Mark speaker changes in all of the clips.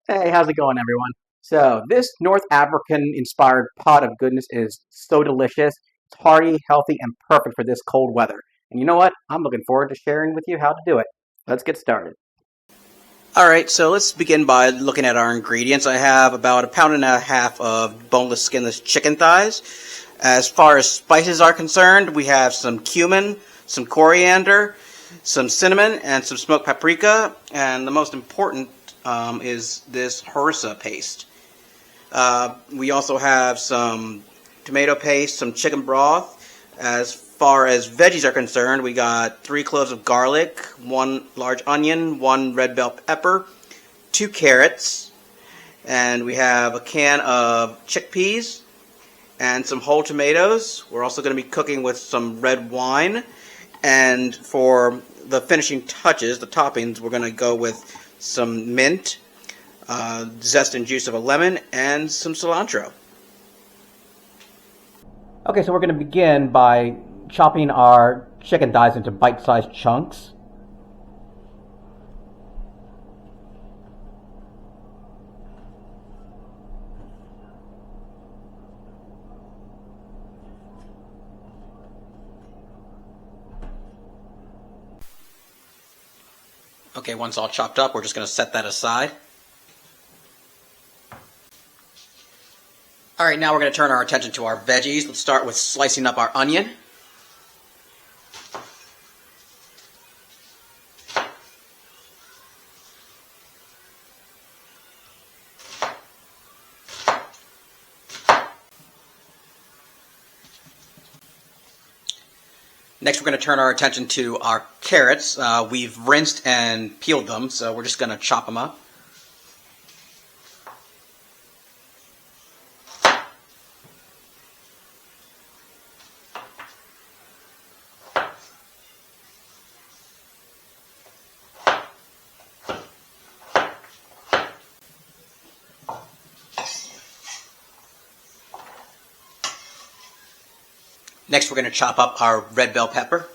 Speaker 1: Hey, how's it going, everyone? So, this North African inspired pot of goodness is so delicious. It's hearty, healthy, and perfect for this cold weather. And you know what? I'm looking forward to sharing with you how to do it. Let's get started.
Speaker 2: Alright, so let's begin by looking at our ingredients. I have about a pound and a half of boneless, skinless chicken thighs. As far as spices are concerned, we have some cumin, some coriander, some cinnamon, and some smoked paprika. And the most important is this harissa paste. We also have some tomato paste, some chicken broth. As far as veggies are concerned, we got 3 cloves of garlic, 1 large onion, 1 red bell pepper, 2 carrots, and we have a can of chickpeas and some whole tomatoes. We're also going to be cooking with some red wine. And for the finishing touches, the toppings, we're going to go with some mint, zest and juice of a lemon, and some cilantro.
Speaker 1: Okay, so we're going to begin by chopping our chicken thighs into bite-sized chunks.
Speaker 2: Okay, once all chopped up, we're just going to set that aside. Alright, now we're going to turn our attention to our veggies. Let's start with slicing up our onion. Next, we're going to turn our attention to our carrots. We've rinsed and peeled them, so we're just going to chop them up. Next, we're going to chop up our red bell pepper.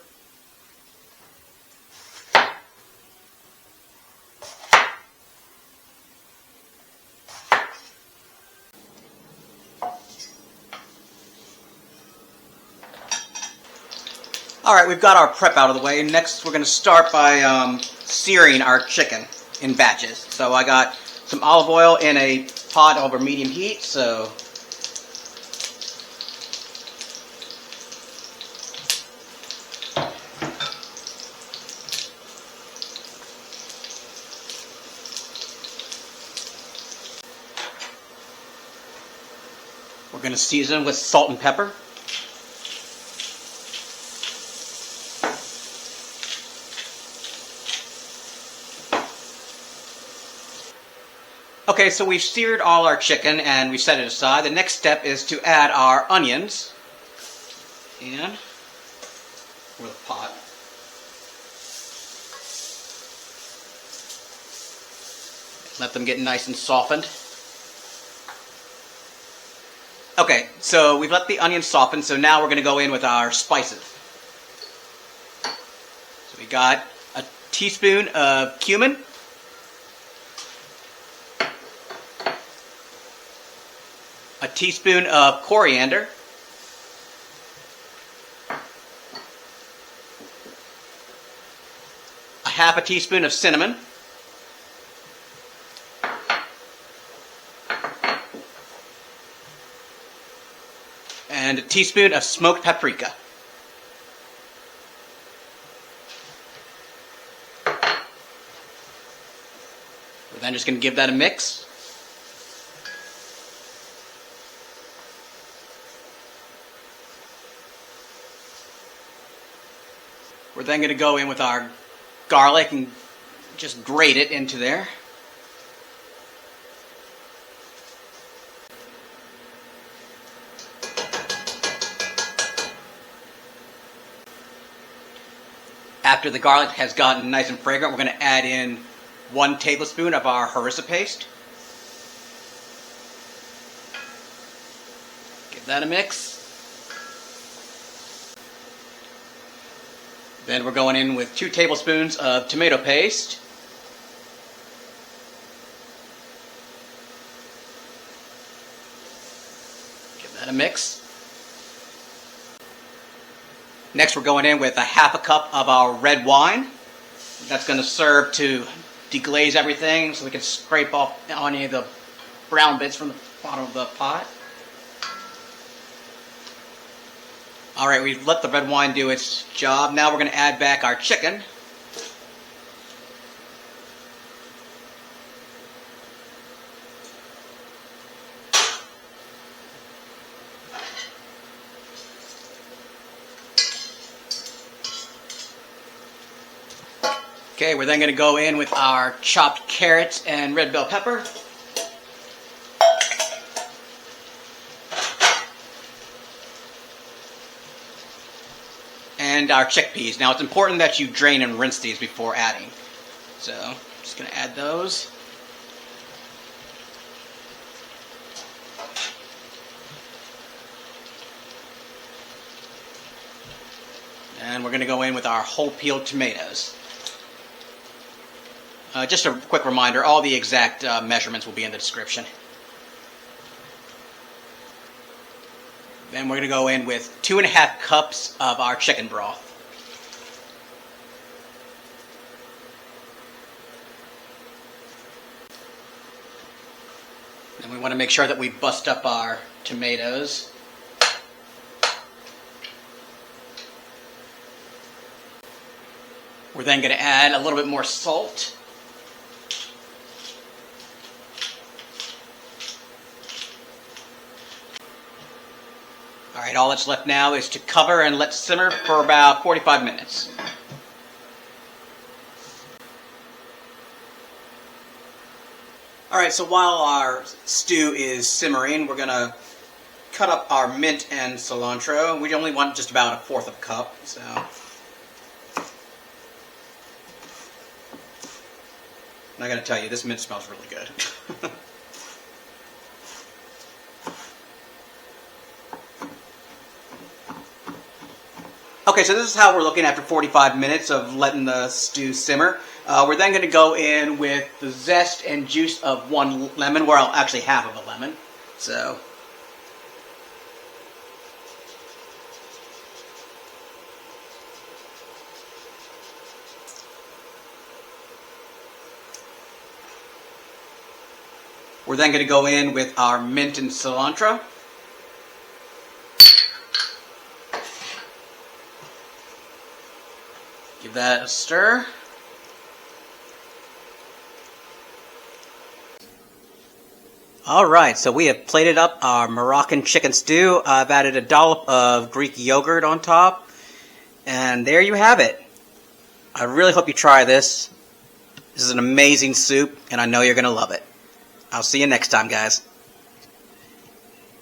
Speaker 2: Alright, we've got our prep out of the way. Next, we're going to start by searing our chicken in batches. So I got some olive oil in a pot over medium heat, so we're going to season with salt and pepper. Okay, so we've seared all our chicken and we've set it aside. The next step is to add our onions and for the pot. Let them get nice and softened. Okay, so we've let the onions soften, so now we're going to go in with our spices. So we got a teaspoon of cumin, a teaspoon of coriander, a half a teaspoon of cinnamon, and a teaspoon of smoked paprika. We're then just going to give that a mix. We're then going to go in with our garlic and just grate it into there. After the garlic has gotten nice and fragrant, we're going to add in 1 tablespoon of our harissa paste. Give that a mix. Then we're going in with 2 tablespoons of tomato paste. that a mix. Next, we're going in with a half a cup of our red wine. That's going to serve to deglaze everything so we can scrape off any of the brown bits from the bottom of the pot. Alright, we've let the red wine do its job. Now we're going to add back our chicken. Okay, we're then going to go in with our chopped carrots and red bell pepper. And our chickpeas. Now it's important that you drain and rinse these before adding. So, I'm just going to add those. And we're going to go in with our whole peeled tomatoes. Just a quick reminder, all the exact measurements will be in the description. Then we're going to go in with 2.5 cups of our chicken broth. And we want to make sure that we bust up our tomatoes. We're then going to add a little bit more salt. Alright, all that's left now is to cover and let simmer for about 45 minutes. Alright, so while our stew is simmering, we're going to cut up our mint and cilantro. We only want just about 1/4 of a cup, so... And I gotta tell you, this mint smells really good. Okay, so this is how we're looking after 45 minutes of letting the stew simmer. We're then going to go in with the zest and juice of 1 lemon, well, actually half of a lemon. So, we're then going to go in with our mint and cilantro. Give that a stir. Alright, so we have plated up our Moroccan chicken stew. I've added a dollop of Greek yogurt on top. And there you have it. I really hope you try this. This is an amazing soup, and I know you're going to love it. I'll see you next time, guys.